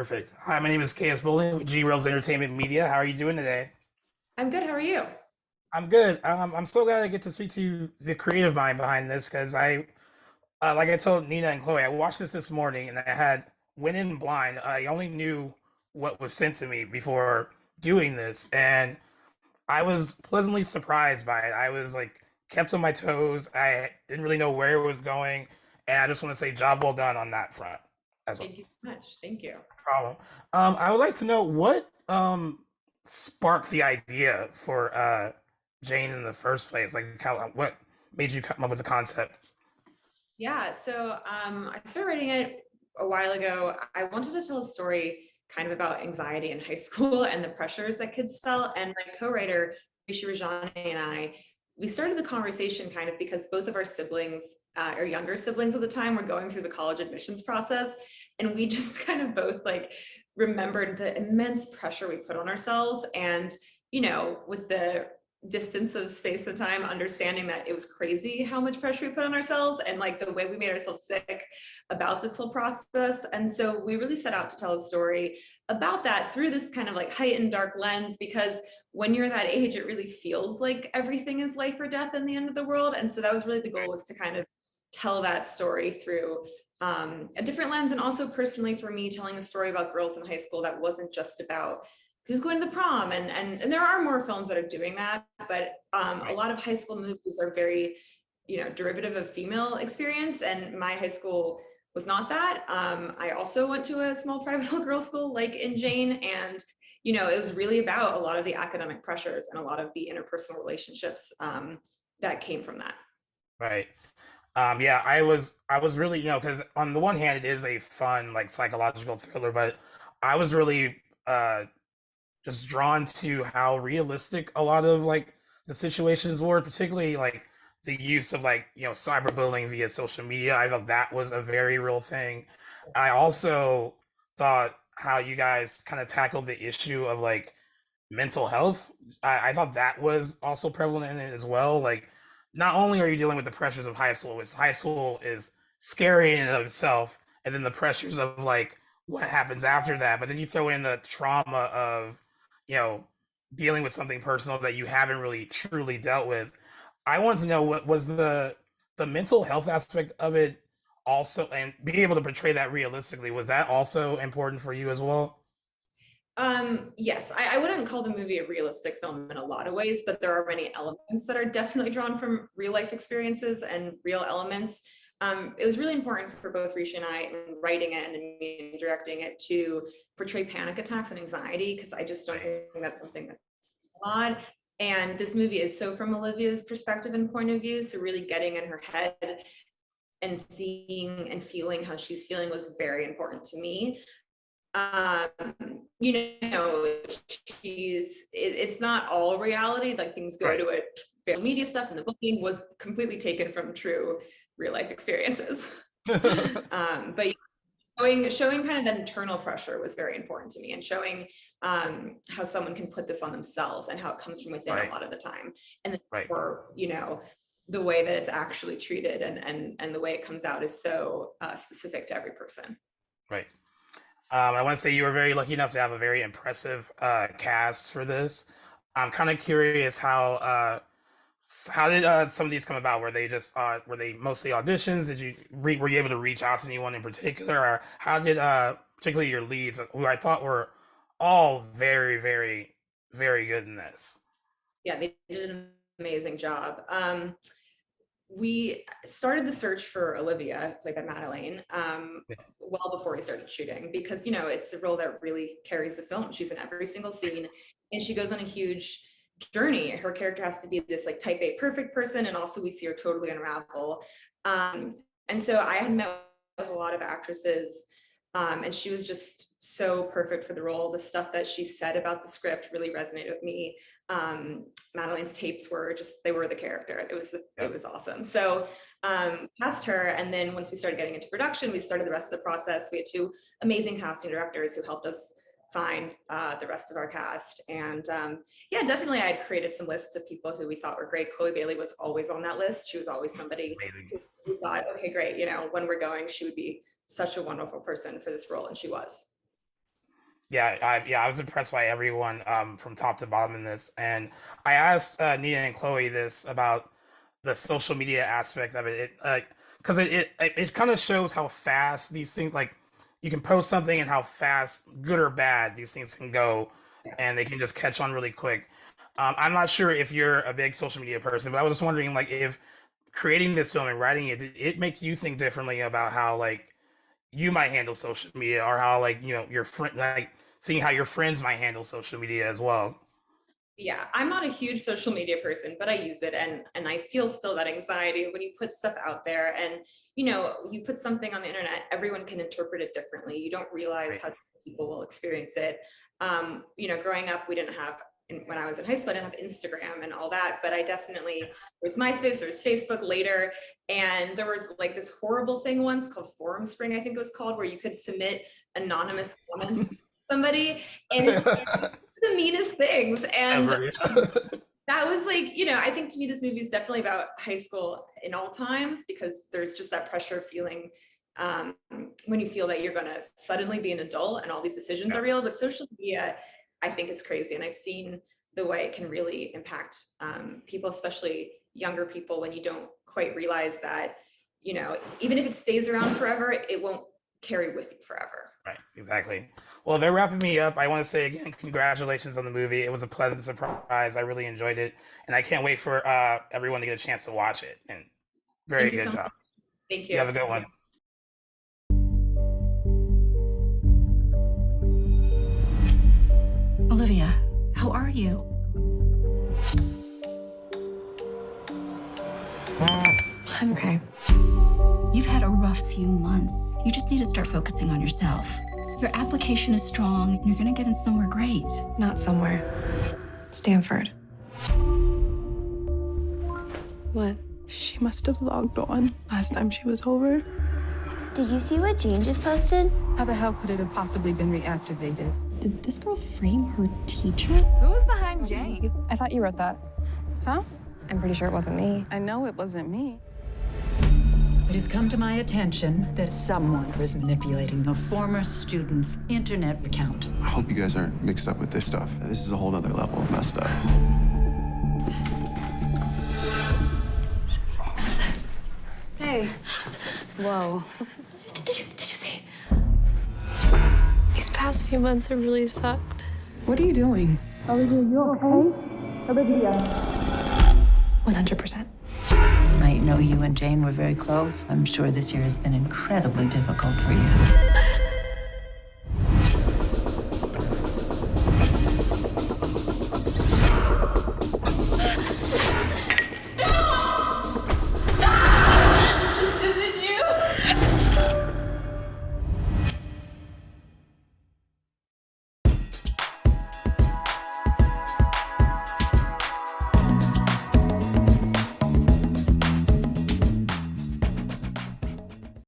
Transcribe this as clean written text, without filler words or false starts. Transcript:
Perfect. Hi, my name is KS Bowling with G Rails Entertainment Media. How are you doing today? I'm good. How are you? I'm good. I'm so glad I get to speak to the creative mind behind this because like I told Nina and Chloe, I watched this morning and I had went in blind. I only knew what was sent to me before doing this, and I was pleasantly surprised by it. I was like kept on my toes. I didn't really know where it was going, and I just want to say job well done on that front as well. Thank you so much. Thank you. Problem. I would like to know what sparked the idea for Jane in the first place. Like, what made you come up with the concept? Yeah, so I started writing it a while ago. I wanted to tell a story kind of about anxiety in high school and the pressures that kids felt. And my co-writer, Rishi Rajani, and we started the conversation kind of because both of our siblings, our younger siblings at the time, were going through the college admissions process. And we just kind of both like remembered the immense pressure we put on ourselves. And, with the distance of space and time, understanding that it was crazy how much pressure we put on ourselves and like the way we made ourselves sick about this whole process. And so we really set out to tell a story about that through this kind of like heightened dark lens, because when you're that age, it really feels like everything is life or death in the end of the world. And so that was really the goal, was to kind of tell that story through a different lens. And also personally for me, telling a story about girls in high school that wasn't just about who's going to the prom, and there are more films that are doing that, but a Right. lot of high school movies are very derivative of female experience, and my high school was not that. I also went to a small private all-girls school like in Jane, and it was really about a lot of the academic pressures and a lot of the interpersonal relationships that came from that. Right. Yeah, I was really, because on the one hand it is a fun like psychological thriller, but I was really just drawn to how realistic a lot of like the situations were, particularly like the use of like, cyberbullying via social media. I thought that was a very real thing. I also thought how you guys kind of tackled the issue of like mental health. I thought that was also prevalent in it as well. Like, not only are you dealing with the pressures of high school, which high school is scary in and of itself, and then the pressures of like what happens after that, but then you throw in the trauma of, you know, dealing with something personal that you haven't really truly dealt with. I want to know what was the mental health aspect of it also, and being able to portray that realistically, was that also important for you as well? Yes, I wouldn't call the movie a realistic film in a lot of ways, but there are many elements that are definitely drawn from real life experiences and real elements. It was really important for both Rishi and I in writing it and then me directing it to portray panic attacks and anxiety, because I just don't Right. think that's something that's a lot. And this movie is so from Olivia's perspective and point of view, so really getting in her head and seeing and feeling how she's feeling was very important to me. um it's not all reality, like things go Right. to it. Social media stuff and the booking was completely taken from true real life experiences. But showing kind of that internal pressure was very important to me, and showing how someone can put this on themselves and how it comes from within a Right. lot of the time, and then Right. for the way that it's actually treated and the way it comes out is so specific to every person. Right. I want to say you were very lucky enough to have a very impressive cast for this. I'm kind of curious how did some of these come about? Were they mostly auditions? Were you able to reach out to anyone in particular, or how did particularly your leads, who I thought were all very, very, very good in this? Yeah, they did an amazing job. We started the search for Olivia, played by Madelaine, well before we started shooting, because it's a role that really carries the film. She's in every single scene, and she goes on a huge journey. Her character has to be this like type A perfect person, and also we see her totally unravel. Um, and so I had met with a lot of actresses, and she was just so perfect for the role. The stuff that she said about the script really resonated with me. Madelaine's tapes were just, they were the character. It Yep. was awesome. So cast her, and then once we started getting into production, we started the rest of the process. We had two amazing casting directors who helped us find the rest of our cast. And yeah, definitely I had created some lists of people who we thought were great. Chlöe Bailey was always on that list. She was always somebody Amazing. who we thought, okay, great, when we're going, she would be such a wonderful person for this role, and she was. I was impressed by everyone from top to bottom in this, and I asked Nia and Chloe this about the social media aspect of it. Because it kind of shows how fast these things, like, you can post something and how fast, good or bad, these things can go, and they can just catch on really quick. I'm not sure if you're a big social media person, but I was just wondering, like, if creating this film and writing it, did it make you think differently about how, like, you might handle social media, or how, like, your friend, like, seeing how your friends might handle social media as well. Yeah, I'm not a huge social media person, but I use it, and I feel still that anxiety when you put stuff out there, and you put something on the internet, everyone can interpret it differently. You don't realize Right. how people will experience it. Growing up, we didn't have, when I was in high school, I didn't have Instagram and all that, but I definitely, there was MySpace, there was Facebook later, and there was like this horrible thing once called Forum Spring, I think it was called, where you could submit anonymous comments to somebody, and it's the meanest things. And Ever. Yeah. that was like, I think to me, this movie is definitely about high school in all times, because there's just that pressure of feeling when you feel that you're going to suddenly be an adult and all these decisions are real. But social media, I think, is crazy. And I've seen the way it can really impact people, especially younger people, when you don't quite realize that, even if it stays around forever, it won't carry with you forever. Right, exactly. Well, they're wrapping me up. I want to say again, congratulations on the movie. It was a pleasant surprise. I really enjoyed it, and I can't wait for everyone to get a chance to watch it. And very Thank you good so much. job. Thank You you. have a good one. Olivia, how are you? I'm okay. You've had a rough few months. You just need to start focusing on yourself. Your application is strong. You're gonna get in somewhere great. Not somewhere. Stanford. What? She must have logged on last time she was over. Did you see what Jane just posted? How the hell could it have possibly been reactivated? Did this girl frame her teacher? Who's behind Jane? I thought you wrote that. Huh? I'm pretty sure it wasn't me. I know it wasn't me. It has come to my attention that someone was manipulating a former student's internet account. I hope you guys aren't mixed up with this stuff. This is a whole other level of messed up. Hey. Whoa. Did you see? These past few months have really sucked. What are you doing? 100%. I know you and Jane were very close. I'm sure this year has been incredibly difficult for you.